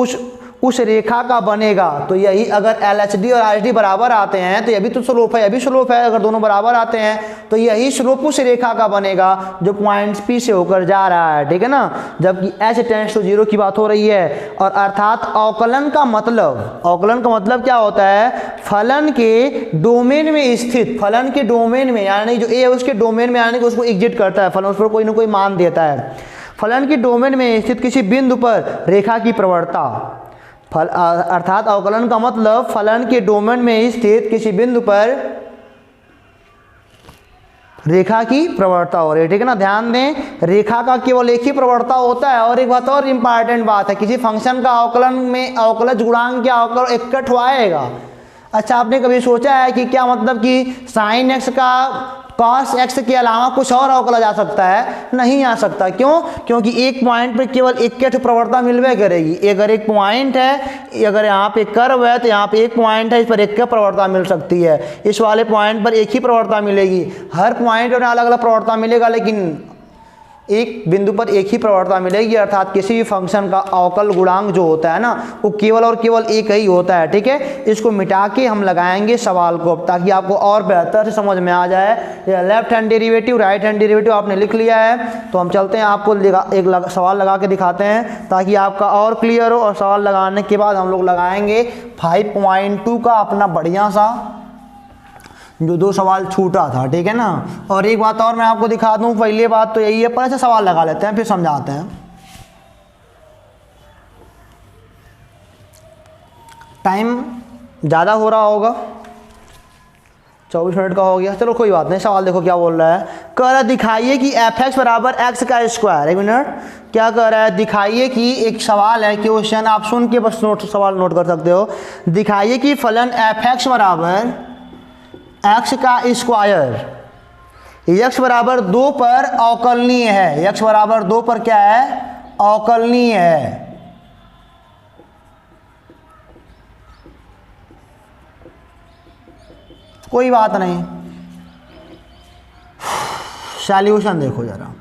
उस रेखा का बनेगा। तो यही अगर एल एच डी और आर एच डी बराबर आते हैं, तो ये भी तो स्लोप है, ये भी स्लोप है, अगर दोनों बराबर आते हैं तो यही स्लोप उस रेखा का बनेगा जो पॉइंट पी से होकर जा रहा है, ठीक है ना। जबकि एच टेंड्स टू 0 की बात हो रही है। और अर्थात अवकलन का मतलब क्या होता है, फलन के डोमेन में स्थित, फलन के डोमेन में, यानी जो ए है उसके डोमेन में, यानी कि उसको एग्जिट करता है, फलन उस पर कोई ना कोई मान देता है। फलन के डोमेन में स्थित किसी बिंदु पर रेखा की प्रवणता, अर्थात अवकलन का मतलब फलन के डोमेन में स्थित किसी बिंदु पर रेखा की प्रवणता हो रही है, ठीक है ना। ध्यान दें, रेखा का केवल एक ही प्रवणता होता है। और एक बात और इंपॉर्टेंट बात है, किसी फंक्शन का अवकलन में अवकलज गुणांक क्या अवकल इकट्ठ आएगा। अच्छा, आपने कभी सोचा है कि क्या मतलब कि साइन एक्स का कॉस एक्स के अलावा कुछ और अवकला जा सकता है? नहीं आ सकता। क्यों? क्योंकि एक पॉइंट पे केवल एक प्रवणता मिलवे करेगी। अगर एक पॉइंट है, अगर यहाँ पे कर्व है, तो यहाँ पे एक पॉइंट है, इस पर एक प्रवणता मिल सकती है। इस वाले पॉइंट पर एक ही प्रवणता मिलेगी। हर पॉइंट पर अलग अलग प्रवणता मिलेगा, लेकिन एक बिंदु पर एक ही प्रवणता मिलेगी। अर्थात किसी भी फंक्शन का अवकल गुणांक जो होता है ना, वो केवल और केवल एक ही होता है, ठीक है। इसको मिटा के हम लगाएंगे सवाल को, ताकि आपको और बेहतर से समझ में आ जाए। Left hand derivative right hand derivative आपने लिख लिया है, तो हम चलते हैं, आपको एक सवाल लगा के दिखाते हैं ताकि आपका और क्लियर हो। और सवाल लगाने के बाद हम लोग लगाएंगे 5.2 का अपना बढ़िया सा जो 2 सवाल छूटा था, ठीक है ना। और एक बात और मैं आपको दिखा दूं, पहली बात तो यही है, पर ऐसे सवाल लगा लेते हैं फिर समझाते हैं। टाइम ज़्यादा हो रहा होगा, 24 मिनट का हो गया, चलो कोई बात नहीं। सवाल देखो क्या बोल रहा है, कह रहा है दिखाइए कि एफ एक्स बराबर एक्स का स्क्वायर। एक मिनट, क्या कह रहा है, दिखाइए कि, एक सवाल है, क्वेश्चन आप सुन के बस सवाल नोट कर सकते हो। दिखाइए कि फलन एफ एक्स बराबर एक्स का स्क्वायर x बराबर 2 पर अवकलनीय है। x बराबर 2 पर क्या है, अवकलनीय है। कोई बात नहीं। सॉल्यूशन देखो ज़रा।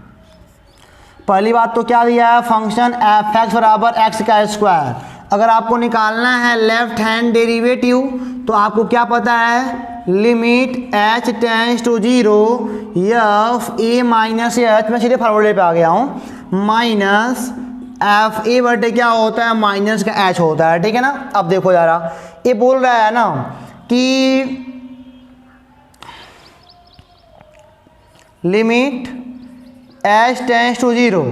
पहली बात तो क्या दिया है, फंक्शन एफ एक्स बराबर एक्स का स्क्वायर। अगर आपको निकालना है लेफ्ट हैंड डेरिवेटिव तो आपको क्या पता है, limit H tends to 0 F A minus h, मैं सीधे फॉर्मूले पे आ गया हूँ, माइनस एफ ए बटे क्या होता है, माइनस का एच होता है। ठीक है ना। अब देखो ज़रा, ये बोल रहा है ना कि लिमिट एच टेंस टू 0,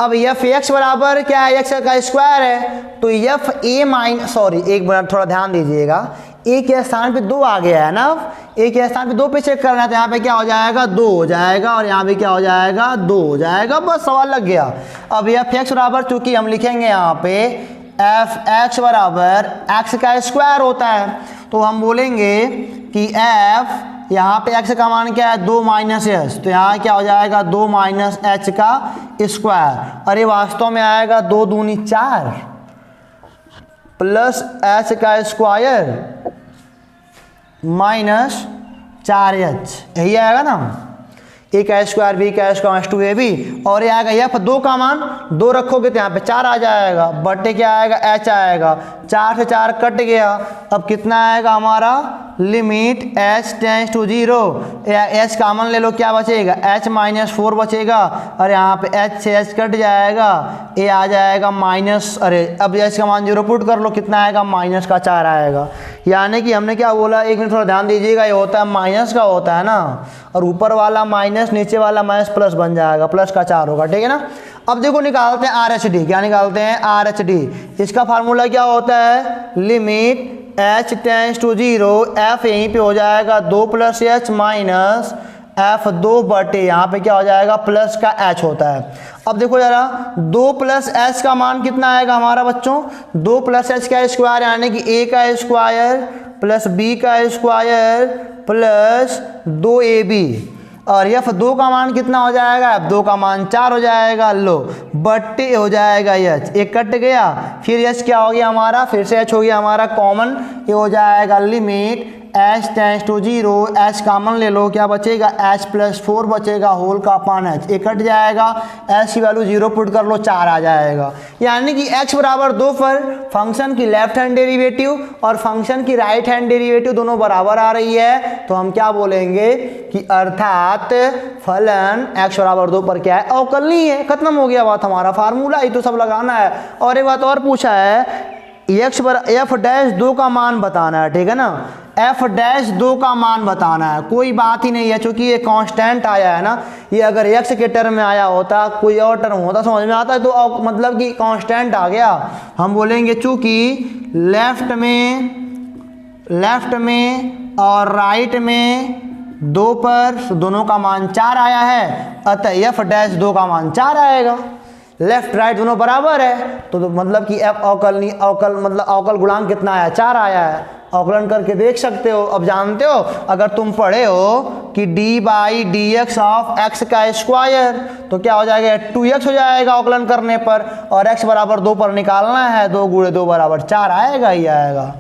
अब एफ एक्स बराबर क्या है, एक्स का स्क्वायर है, तो एफ ए माइनस, सॉरी एक मिनट थोड़ा ध्यान दीजिएगा, ए के स्थान पे 2 आ गया है ना, ए के स्थान पे 2 पे चेक करना है, तो यहाँ पे क्या हो जाएगा, 2 हो जाएगा, और यहाँ पे क्या हो जाएगा, 2 हो जाएगा, बस सवाल लग गया। अब एफ एक्स बराबर, चूंकि हम लिखेंगे यहाँ पे एफ एक्स बराबर एक्स का स्क्वायर होता है, तो हम बोलेंगे कि एफ, यहाँ पे x का मान क्या है, 2 माइनस एच, तो यहाँ क्या हो जाएगा, 2 माइनस एच का स्क्वायर। अरे वास्तव में आएगा 2 दूनी 4 प्लस एच का स्क्वायर माइनस 4h, यही आएगा ना, ए का स्क्वायर बी का स्क्वायर 2ab, और ये आएगा एफ 2 का मान 2 रखोगे तो यहाँ पे 4 आ जाएगा, बटे क्या आएगा, h आएगा, 4 से 4 कट गया। अब कितना आएगा हमारा, limit h tends to 0, h common ले लो, क्या बचेगा, h माइनस 4 बचेगा, और यहाँ पे h से h कट जाएगा, ये आ जाएगा माइनस, अरे अब h का मान 0 पुट कर लो, कितना आएगा, माइनस का 4 आएगा। यानी कि हमने क्या बोला, एक मिनट थोड़ा ध्यान दीजिएगा, ये होता है माइनस का होता है ना, और ऊपर वाला माइनस नीचे वाला माइनस प्लस बन जाएगा, प्लस का 4 होगा। ठीक है ना। अब देखो निकालते हैं आर एच डी, क्या निकालते हैं, आर एच डी। इसका फार्मूला क्या होता है, limit h tends to 0, f यहीं पे हो जाएगा 2 प्लस एच माइनस एफ 2 बटे यहाँ पे क्या हो जाएगा, प्लस का h होता है। अब देखो जरा, 2 प्लस एच का मान कितना आएगा हमारा बच्चों, 2 प्लस एच का स्क्वायर, यानी कि a का स्क्वायर प्लस b का स्क्वायर प्लस 2ab, और एफ 2 का मान कितना हो जाएगा, एफ 2 का मान 4 हो जाएगा, लो बट्टे हो जाएगा एच, एक कट गया, फिर एच क्या हो गया हमारा, फिर से एच हो गया हमारा कॉमन, ये हो जाएगा limit H tends to 0, h common ले लो, क्या बचेगा, एच प्लस 4 बचेगा, होल का अपान एच, एक कट जाएगा, एच की वैल्यू 0 पुट कर लो, 4 आ जाएगा। यानी कि x बराबर 2 पर फंक्शन की लेफ्ट हैंड डेरिवेटिव और फंक्शन की राइट हैंड डेरिवेटिव दोनों बराबर आ रही है, तो हम क्या बोलेंगे कि अर्थात फलन x बराबर 2 पर क्या है, अवकलनीय है। खत्म हो गया बात, हमारा फार्मूला ही तो सब लगाना है। और एक बात और पूछा है, एक्स बराबर एफ डैश 2 का मान बताना है। ठीक है ना, एफ डैश 2 का मान बताना है, कोई बात ही नहीं है, क्योंकि ये कांस्टेंट आया है ना, ये अगर एक्स के टर्म में आया होता, कोई और टर्म होता, समझ में आता है, तो मतलब कि कांस्टेंट आ गया। हम बोलेंगे चूंकि लेफ्ट में और राइट में 2 पर दोनों का मान 4 आया है, अतः एफ डैश 2 का मान 4 आएगा। लेफ्ट राइट दोनों बराबर है, तो मतलब कि एफ अवकल गुणांक कितना आया, 4 आया है। अवकलन करके देख सकते हो। अब जानते हो, अगर तुम पढ़े हो कि D by d x of x का स्क्वायर, तो क्या हो जाएगा, 2x हो जाएगा अवकलन करने पर, और x बराबर 2 पर निकालना है, 2 गुणे 2 बराबर 4 आएगा ही आएगा।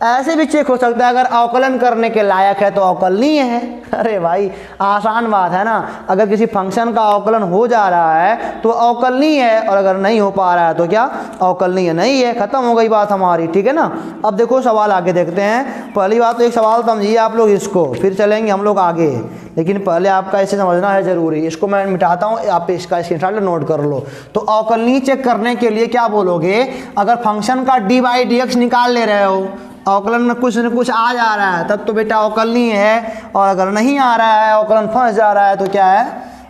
ऐसे भी चेक हो सकता है, अगर अवकलन करने के लायक है तो अवकलनीय है। अरे भाई आसान बात है ना, अगर किसी फंक्शन का अवकलन हो जा रहा है तो अवकलनीय है, और अगर नहीं हो पा रहा है तो क्या, अवकलनीय नहीं है। खत्म हो गई बात हमारी। ठीक है ना। अब देखो सवाल आगे देखते हैं। पहली बात तो एक सवाल समझिए आप लोग इसको, फिर चलेंगे हम लोग आगे, लेकिन पहले आपका इसे समझना है जरूरी। इसको मैं मिटाता हूँ, आप इसका स्क्रीनशॉट नोट कर लो। तो अवकलनीय चेक करने के लिए क्या बोलोगे, अगर फंक्शन का डी बाई डी एक्स निकाल ले रहे हो, अवकलन में कुछ न कुछ आ जा रहा है, तब तो बेटा अवकलनीय है, और अगर नहीं आ रहा है, अवकलन फंस जा रहा है, तो क्या है,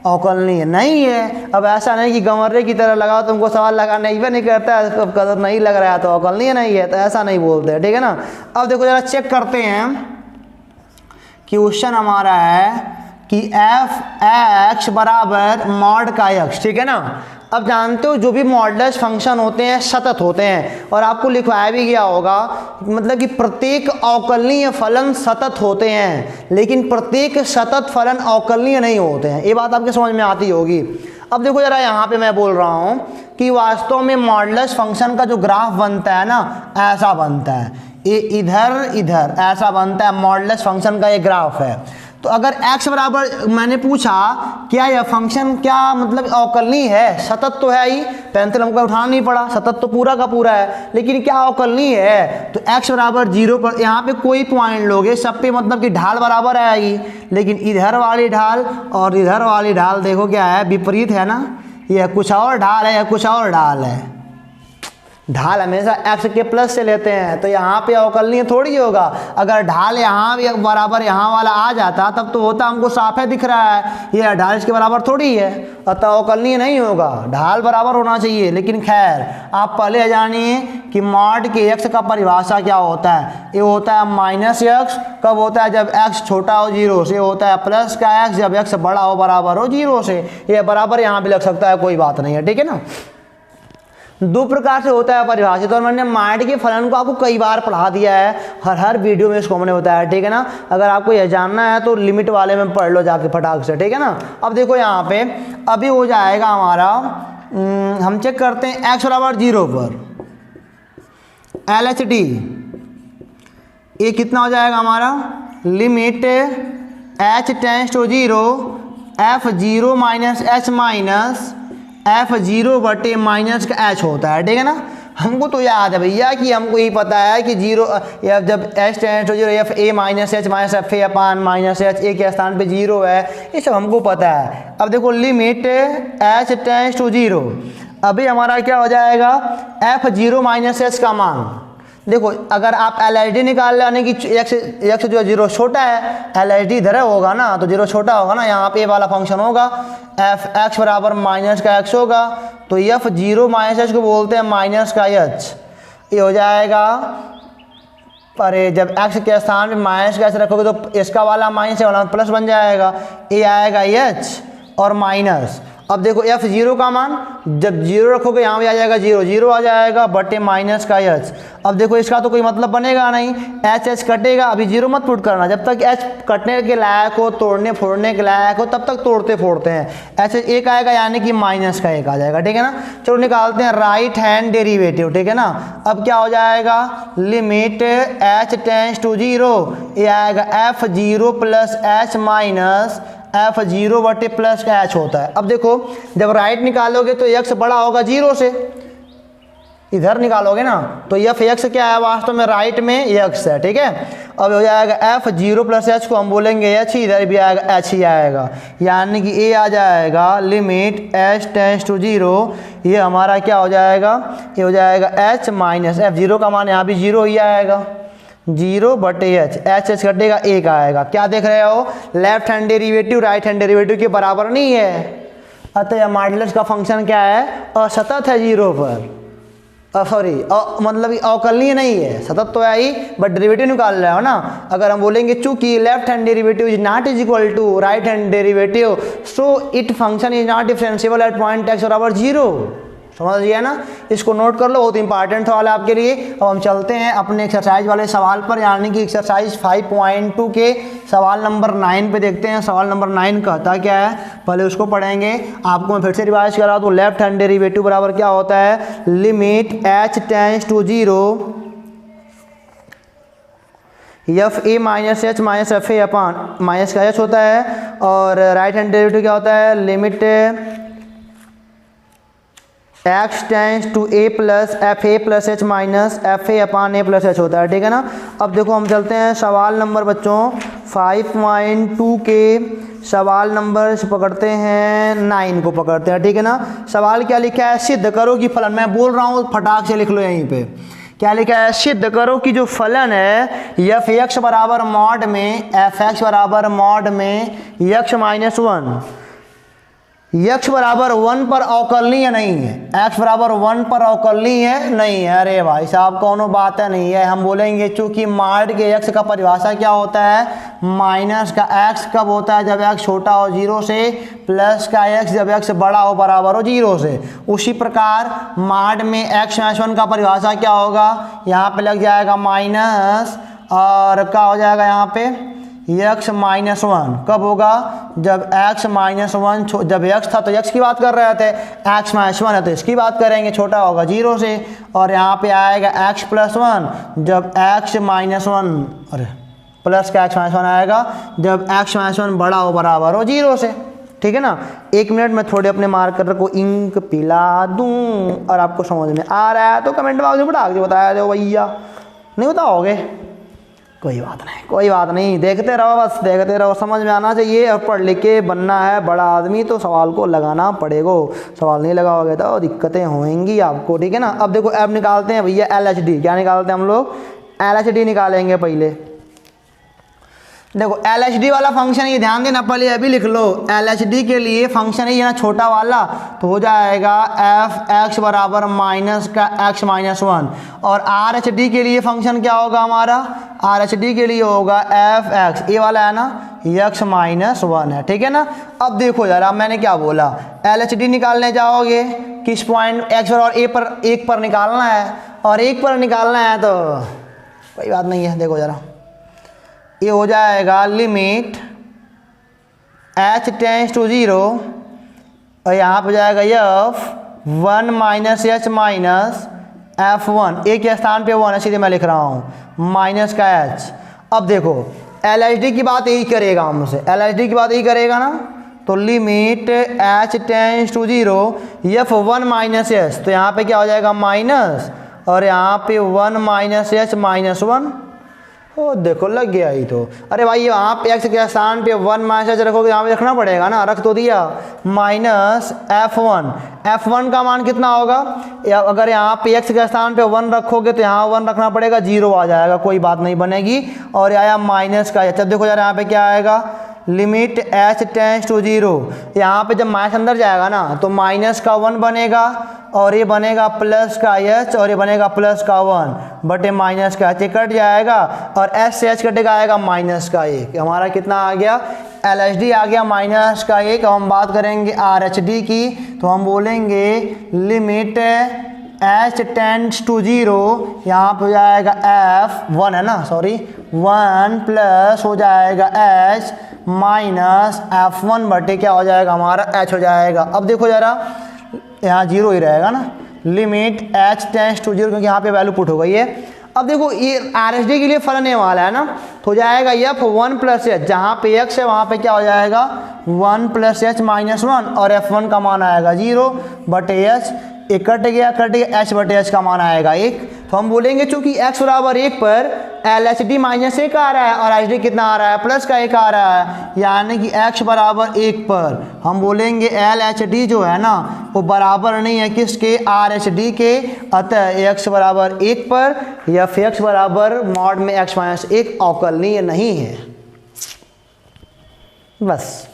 अवकलनीय नहीं है। अब ऐसा नहीं कि गंवरे की तरह लगाओ, तुमको सवाल लगाने ही नहीं करता है, कदर नहीं लग रहा है तो अवकलनीय नहीं है, तो ऐसा नहीं बोलते। ठीक है ना। अब देखो जरा चेक करते हैं, क्वेश्चन हमारा है कि एफ एक्स बराबर मॉड का एक्स। ठीक है ना। अब जानते हो जो भी मॉडुलस फंक्शन होते हैं सतत होते हैं, और आपको लिखवाया भी गया होगा, मतलब कि प्रत्येक अवकलनीय फलन सतत होते हैं, लेकिन प्रत्येक सतत फलन अवकलनीय नहीं होते हैं। ये बात आपके समझ में आती होगी। अब देखो जरा, यहाँ पे मैं बोल रहा हूँ कि वास्तव में मॉडुलस फंक्शन का जो ग्राफ बनता है ना, ऐसा बनता है। ये इधर इधर ऐसा बनता है, मॉडुलस फंक्शन का ये ग्राफ है। तो अगर x बराबर, मैंने पूछा क्या यह फंक्शन क्या मतलब अवकलनीय है, सतत तो है ही, पेंसिल हमको उठाना नहीं पड़ा, सतत तो पूरा का पूरा है, लेकिन क्या अवकलनीय है। तो x बराबर 0 पर यहाँ पे कोई पॉइंट लोगे सब पे मतलब कि ढाल बराबर आएगी, लेकिन इधर वाली ढाल और इधर वाली ढाल देखो क्या है, विपरीत है ना, यह कुछ और ढाल है, यह कुछ और ढाल है। ढाल हमेशा x के प्लस से लेते हैं, तो यहाँ पे अवकलनीय थोड़ी होगा। अगर ढाल यहाँ भी बराबर यहाँ वाला आ जाता तब तो होता, हमको साफ है दिख रहा है, ये ढाल इसके बराबर थोड़ी है, अतः अवकलनीय नहीं होगा, ढाल बराबर होना चाहिए। लेकिन खैर आप पहले जानिए कि मॉड के x का परिभाषा क्या होता है। ये होता है -x, कब होता है, जब x छोटा हो 0 से, होता है प्लस का x जब x बड़ा हो बराबर हो 0 से। ये बराबर यहाँ भी लग सकता है, कोई बात नहीं है, ठीक है ना। दो प्रकार से होता है परिभाषित, और मैंने मॉड के फलन को आपको कई बार पढ़ा दिया है, हर वीडियो में इसको हमने बताया, ठीक है ना। अगर आपको यह जानना है तो लिमिट वाले में पढ़ लो जाके फटाक से, ठीक है ना। अब देखो यहाँ पे अभी हो जाएगा हमारा, हम चेक करते हैं x बराबर 0 पर LHD, ये कितना हो जाएगा हमारा, limit h tends to 0 f0 minus h minus f0 बटे माइनस का h होता है, ठीक है ना। हमको तो याद है भैया कि हमको ये पता है कि 0 जब h tends to 0 F A minus H minus F A upon minus H, A के स्थान पे 0 है, ये सब हमको पता है। अब देखो लिमिट h टेंड्स टू 0, अभी हमारा क्या हो जाएगा, f0 माइनस एच का मान। देखो अगर आप LHD निकाल ले, यानी कि x जो 0 छोटा है, LHD इधर होगा ना, तो 0 छोटा होगा ना, यहाँ पे ये वाला फंक्शन होगा, f(x) बराबर माइनस का x होगा, तो f0 माइनस एच को बोलते हैं माइनस का h। ये हो जाएगा, अरे जब x के स्थान पे माइनस का h रखोगे तो इसका वाला माइनस है वाला प्लस बन जाएगा, ये आएगा h और माइनस। अब देखो f0 का मान जब 0 रखोगे यहाँ भी आ जाएगा 0, 0 आ जाएगा बटे माइनस का h। अब देखो इसका तो कोई मतलब बनेगा नहीं, h कटेगा, अभी 0 मत पुट करना, जब तक h कटने के लायक हो, तोड़ने फोड़ने के लायक हो, तब तक तोड़ते फोड़ते हैं। h 1 आएगा यानी कि माइनस का 1 आ जाएगा, ठीक है ना। चलो निकालते हैं राइट हैंड डेरिवेटिव, ठीक है ना। अब क्या हो जाएगा, लिमिट h टेंड्स टू 0, ये आएगा f0 plus h minus f0 बटे प्लस का h होता है। अब देखो जब राइट निकालोगे तो x बड़ा होगा 0 से, इधर निकालोगे ना तो f(x) क्या है, वास्तव में राइट में x है, ठीक है। अब हो जाएगा f0 प्लस h को हम बोलेंगे h, इधर भी आएगा h ही आएगा, यानी कि a आ जाएगा लिमिट h टेंड्स टू 0, ये हमारा क्या हो जाएगा, ये हो जाएगा h माइनस f0 का मान यहाँ भी 0 ही आएगा, 0 बटे h घटेगा 1 आएगा। क्या देख रहे हो, left hand derivative right hand derivative के बराबर नहीं है, अतः यह मॉडुलस का फंक्शन क्या है, असतत है 0 पर, सॉरी मतलब अवकलनीय नहीं है, सतत तो है ही बट डेरिवेटिव निकाल रहे हो ना। अगर हम बोलेंगे चूंकि left hand derivative is not is equal to right hand derivative, so it function is not differentiable at point x बराबर 0। समझ गया ना, इसको नोट कर लो, बहुत इंपॉर्टेंट सवाल है आपके लिए। अब हम चलते हैं अपने एक्सरसाइज वाले सवाल पर, यानी कि एक्सरसाइज 5.2 के सवाल नंबर 9 पे देखते हैं। सवाल नंबर 9 कहता क्या है, पहले उसको पढ़ेंगे। आपको मैं फिर से रिवाइज करा दूँ, लेफ्ट हैंड डेरिवेटिव बराबर क्या होता है, limit h tends to 0 f(a) minus H minus F A upon minus का h होता है, और राइट हैंड डेरिवेटिव क्या होता है, limit x tends to a plus f a plus h minus F A upon a plus h होता है, ठीक है ना। अब देखो हम चलते हैं सवाल नंबर बच्चों 5.2 के सवाल नंबर पकड़ते हैं 9 को पकड़ते हैं, ठीक है ना। सवाल क्या लिखा है, सिद्ध करो कि फलन, मैं बोल रहा हूँ फटाक से लिख लो यहीं पे, क्या लिखा है, सिद्ध करो कि जो फलन है f(x) बराबर मॉड में f(x) बराबर मॉड में x माइनस 1 x बराबर 1 पर अवकलनीय नहीं है, x बराबर 1 पर अवकलनीय नहीं है। अरे भाई साहब कोनो बात है नहीं है, हम बोलेंगे चूंकि मॉड के x का परिभाषा क्या होता है, माइनस का x कब होता है, जब x छोटा हो 0 से, प्लस का x जब x बड़ा हो बराबर हो 0 से। उसी प्रकार मॉड में x माइनस 1 का परिभाषा क्या होगा, यहाँ पे लग जाएगा माइनस, और क्या हो जाएगा यहाँ पे, x माइनस वन। कब होगा? जब x माइनस वन, जब x था तो x की बात कर रहे थे, x माइनस वन है तो इसकी बात करेंगे, छोटा होगा 0 से। और यहाँ पे आएगा x प्लस वन जब x माइनस वन, अरे प्लस का x माइनस वन आएगा जब x माइनस वन बड़ा हो, बराबर हो 0 से। ठीक है ना। 1 मिनट में थोड़े अपने मार्कर को इंक पिला दूं और आपको समझ में आ रहा है तो कमेंट बॉक्स में बताया दो भैया। नहीं बताओगे? कोई बात नहीं, कोई बात नहीं, देखते रहो, बस देखते रहो, समझ में आना चाहिए। और पढ़ लिख के बनना है बड़ा आदमी तो सवाल को लगाना पड़ेगा। सवाल नहीं लगाओगे तो दिक्कतें होंगी आपको। ठीक है ना। अब देखो ऐप निकालते हैं भैया, LHD। क्या निकालते हैं हम लोग? LHD निकालेंगे पहले। देखो LHD वाला फंक्शन ये ध्यान देना, पहले अभी लिख लो। LHD के लिए फंक्शन है ये ना छोटा वाला, तो हो जाएगा f(x) बराबर माइनस का x माइनस वन। और RHD के लिए फंक्शन क्या होगा हमारा? RHD के लिए होगा f(x), ये वाला है ना x माइनस वन है। ठीक है ना। अब देखो यार, अब मैंने क्या बोला, LHD निकालने जाओगे किस पॉइंट x और a पर, 1 पर निकालना है, और 1 पर निकालना है तो कोई बात नहीं है। देखो जरा, ये हो जाएगा लिमिट h टेंस टू 0 और यहाँ पे जाएगा f(1 minus h minus f1), एक के स्थान पे 1 है, सीधे मैं लिख रहा हूँ माइनस का h। अब देखो LHD की बात यही करेगा हमसे, LHD की बात यही करेगा ना, तो limit h tends to 0 f(1 minus h), तो यहाँ पे क्या हो जाएगा माइनस, और यहाँ पे 1 माइनस h माइनस 1। ओ देखो लग गया ही तो। अरे भाई यहाँ पे x के स्थान पे 1 माइनस h रखोगे, यहाँ पे रखना पड़ेगा ना, रख तो दिया, माइनस f1 का मान कितना होगा? अगर यहाँ पे x के स्थान पे 1 रखोगे तो यहाँ 1 रखना पड़ेगा, 0 आ जाएगा, कोई बात नहीं बनेगी। और आया माइनस का h। अब देखो यार यहाँ पे क्या आएगा, लिमिट h टेंस टू 0, यहाँ पे जब माइनस अंदर जाएगा ना तो माइनस का 1 बनेगा, और ये बनेगा प्लस का h, और ये बनेगा प्लस का 1 बटे माइनस का h, कट जाएगा, और h से h कटेगा, आएगा माइनस का 1। हमारा कितना आ गया? LHD आ गया माइनस का 1। हम बात करेंगे RHD की, तो हम बोलेंगे लिमिट h टेंस टू 0, यहाँ पे हो जाएगा f(1) है ना, सॉरी 1 प्लस हो जाएगा h माइनस f1 बटे क्या हो जाएगा हमारा h हो जाएगा। अब देखो जरा, यहाँ 0 ही रहेगा ना, लिमिट h टेंस टू 0, क्योंकि यहाँ पे वैल्यू पुट हो गई है। अब देखो ये RHD के लिए फलने वाला है ना, तो हो जाएगा f(1 प्लस h), जहाँ पे x है वहाँ पे क्या हो जाएगा 1 प्लस h माइनस 1, और f1 का मान आएगा 0 बटे h, एक कट गया h बटे h का मान आएगा 1। तो हम बोलेंगे चूंकि x बराबर 1 पर LHD माइनस 1 आ रहा है और HD कितना आ रहा है? प्लस का 1 आ रहा है, यानी कि x बराबर 1 पर हम बोलेंगे LHD जो है ना वो बराबर नहीं है किसके? RHD के। अतः x बराबर 1 पर या f(x) बराबर मॉड में x माइनस 1 अवकलनीय नहीं है। बस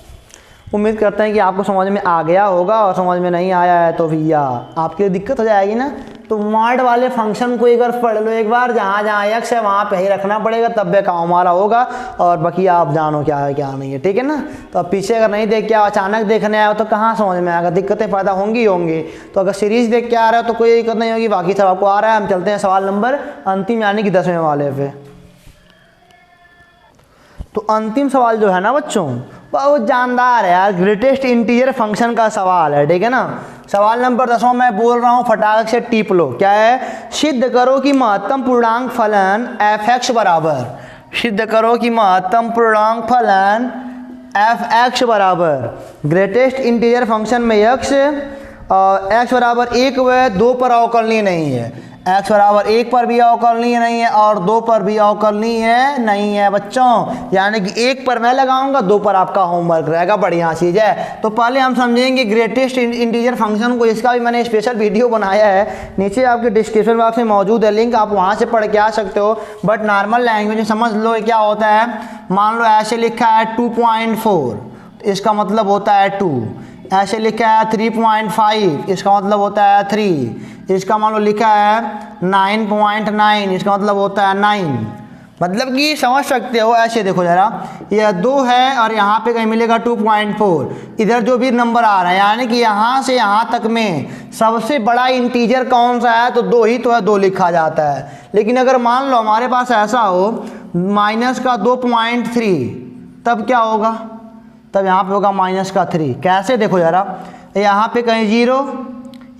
उम्मीद करते हैं कि आपको समझ में आ गया होगा, और समझ में नहीं आया है तो भैया आपके लिए दिक्कत हो जाएगी ना। तो मॉड वाले फंक्शन को एक बार पढ़ लो एक बार, जहाँ जहाँ x है वहाँ पे ही रखना पड़ेगा, तब भी काम हमारा होगा, और बाकी आप जानो क्या है क्या नहीं है। ठीक है ना। तो अब पीछे अगर नहीं देख के अचानक देखने आए तो कहाँ समझ में आएगा, दिक्कतें पैदा होंगी होंगी। तो अगर सीरीज देख के आ रहा है तो कोई दिक्कत नहीं होगी, बाकी सब आपको आ रहा है। हम चलते हैं सवाल नंबर अंतिम यानी कि 10वें वाले पे। तो अंतिम सवाल जो है ना बच्चों बहुत जानदार है यार, ग्रेटेस्ट इंटीजर फंक्शन का सवाल है। ठीक है ना। सवाल नंबर 10 मैं बोल रहा हूँ, फटाक से टीप लो। क्या है? सिद्ध करो कि महत्तम पूर्णांक फलन f(x) बराबर, सिद्ध करो कि महत्तम पूर्णांक फलन f(x) बराबर ग्रेटेस्ट इंटीजर फंक्शन में x और x बराबर 1 व 2 पर अवकलनीय नहीं है। x बराबर 1 पर भी अवकलनीय नहीं है और 2 पर भी अवकलनीय नहीं है बच्चों, यानी कि 1 पर मैं लगाऊंगा, 2 पर आपका होमवर्क रहेगा। बढ़िया चीज़ है। तो पहले हम समझेंगे ग्रेटेस्ट इंटीजर फंक्शन को, इसका भी मैंने स्पेशल वीडियो बनाया है, नीचे आपके डिस्क्रिप्शन बॉक्स में मौजूद है लिंक, आप वहाँ से पढ़ के आ सकते हो। बट नॉर्मल लैंग्वेज में समझ लो क्या होता है। मान लो ऐसे लिखा है 2.4, इसका मतलब होता है 2। ऐसे लिखा है 3.5, इसका मतलब होता है 3। इसका मान लो लिखा है 9.9, इसका मतलब होता है 9। मतलब कि समझ सकते हो। ऐसे देखो जरा, यह 2 है और यहाँ पे कहीं मिलेगा 2.4। इधर जो भी नंबर आ रहा है, यानी कि यहाँ से यहाँ तक में सबसे बड़ा इंटीजर कौन सा है? तो 2 ही तो है, 2 लिखा जाता है। लेकिन अगर मान लो हमारे पास ऐसा हो माइनस का 2.3, तब क्या होगा, तब यहाँ पे होगा माइनस का 3। कैसे, देखो ज़रा, यहाँ पे कहीं 0,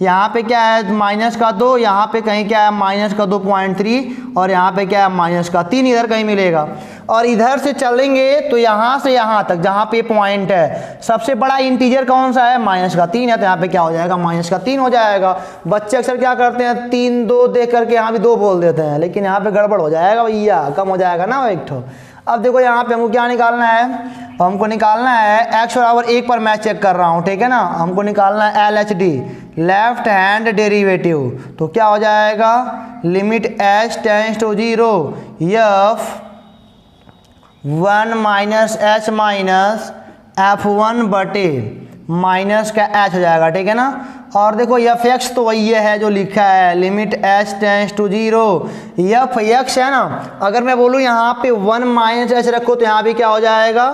यहाँ पे क्या है माइनस का 2, यहाँ पे कहीं क्या है माइनस का 2.3 और यहाँ पे क्या है माइनस का 3, इधर कहीं मिलेगा। और इधर से चलेंगे तो यहाँ से यहाँ तक जहाँ पे पॉइंट है सबसे बड़ा इंटीजर कौन सा है, माइनस का 3 है, तो यहाँ पे क्या हो जाएगा माइनस का 3 हो जाएगा। बच्चे अक्सर क्या करते हैं 3 2 देख करके यहाँ भी 2 बोल देते हैं, लेकिन यहाँ पे गड़बड़ हो जाएगा भैया, कम हो जाएगा ना एक ठो। अब देखो यहाँ पे हमको क्या निकालना है, हमको निकालना है x बराबर 1 पर मैं चेक कर रहा हूँ, ठीक है ना। हमको निकालना है LHD, लेफ्ट हैंड डेरिवेटिव। तो क्या हो जाएगा, limit h tends to 0 f 1 minus h minus f1 बटे माइनस का h हो जाएगा, ठीक है ना। और देखो एफ एक्स तो वही है जो लिखा है, limit h tends to 0 f x है ना। अगर मैं बोलूँ यहाँ पे 1 माइनस h रखो तो यहाँ भी क्या हो जाएगा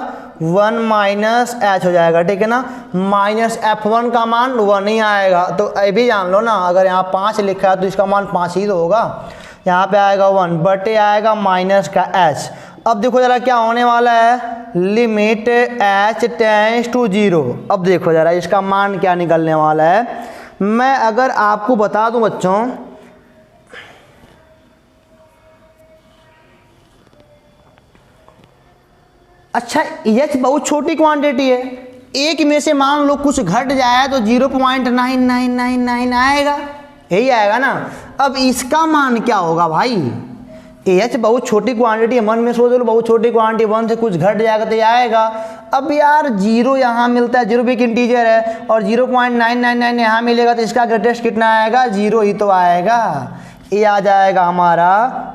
1 माइनस h हो जाएगा, ठीक है ना। माइनस f1 का मान 1 ही आएगा, तो ये भी जान लो ना, अगर यहाँ 5 लिखा है तो इसका मान 5 ही तो होगा। यहाँ पे आएगा 1 बटे आएगा माइनस का h। अब देखो जरा क्या होने वाला है, लिमिट h टेंड्स टू 0। अब देखो जरा इसका मान क्या निकलने वाला है। मैं अगर आपको बता दूं बच्चों, अच्छा h बहुत छोटी क्वांटिटी है, एक में से मान लो कुछ घट जाए तो 0.9999 आएगा, यही आएगा ना। अब इसका मान क्या होगा भाई, एच बहुत छोटी क्वांटिटी है, मन में सोच लो बहुत छोटी क्वांटिटी, 1 से कुछ घट जाएगा तो ये आएगा। अब यार 0 यहाँ मिलता है, 0 भी एक इंटीजर है, और 0.999 यहाँ मिलेगा, तो इसका ग्रेटेस्ट कितना आएगा, 0 ही तो आएगा। ये आ जाएगा हमारा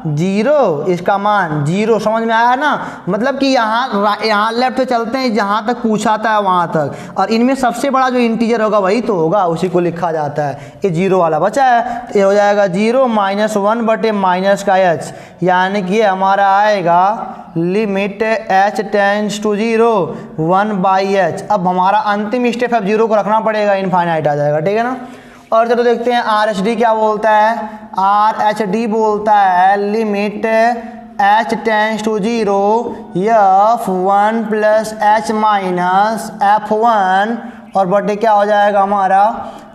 0, इसका मान 0। समझ में आया ना, मतलब कि यहाँ लेफ्ट पे चलते हैं, जहाँ तक पूछा था वहाँ तक, और इनमें सबसे बड़ा जो इंटीजर होगा वही तो होगा, उसी को लिखा जाता है। ये 0 वाला बचा है, तो ये हो जाएगा 0 माइनस 1 बटे माइनस का h, यानी कि ये हमारा आएगा limit h tends to 0 1 by h। अब हमारा अंतिम स्टेप है, 0 को रखना पड़ेगा, इनफाइनाइट आ जाएगा, ठीक है ना। और चलो देखते हैं RHD क्या बोलता है। RHD बोलता है limit h tends to 0 f1 plus h minus f1 और बटे क्या हो जाएगा हमारा,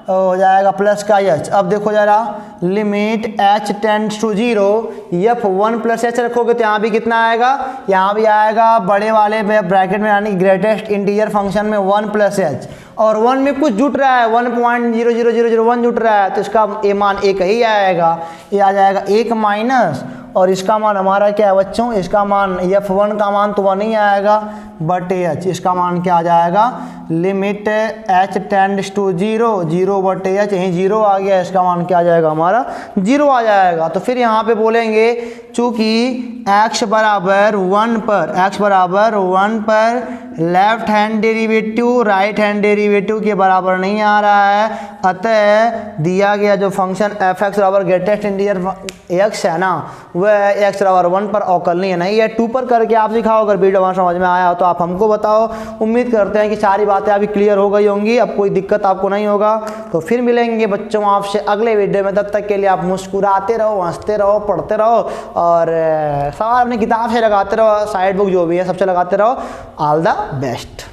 हो जाएगा प्लस का h। अब देखो जरा, limit h tends to 0 f1 plus h रखोगे तो यहाँ भी कितना आएगा, यहाँ भी आएगा बड़े वाले ब्रैकेट में, यानी ग्रेटेस्ट इंटीजर फंक्शन में 1 प्लस h, और 1 में कुछ जुट रहा है, 1.00001 जुट रहा है, तो इसका ये मान 1 ही आएगा। ये आ जाएगा 1 माइनस, और इसका मान हमारा क्या है बच्चों, इसका मान f1 का मान तो 1 ही आएगा बटे h, इसका मान क्या आ जाएगा, लिमिट h टेंड्स टू 0 बटे h, यहीं 0 आ गया, इसका मान क्या आ जाएगा हमारा 0 आ जाएगा। तो फिर यहाँ पे बोलेंगे चूँकि x बराबर 1 पर left hand derivative right hand derivative के बराबर नहीं आ रहा है, अतः दिया गया जो फंक्शन एफ एक्स बराबर ग्रेटेस्ट इंटीजर x है ना, वह x बराबर 1 पर अवकलनीय नहीं है। 2 पर करके आप दिखाओ, अगर वीडियो हमारा समझ में आया हो तो आप हमको बताओ। उम्मीद करते हैं कि सारी बातें अभी क्लियर हो गई होंगी, अब कोई दिक्कत आपको नहीं होगा। तो फिर मिलेंगे बच्चों आपसे अगले वीडियो में, तब तक के लिए आप मुस्कुराते रहो, हंसते रहो, पढ़ते रहो, और सवाल अपनी किताब से लगाते रहो, साइड बुक जो भी है सबसे लगाते रहो। All the best.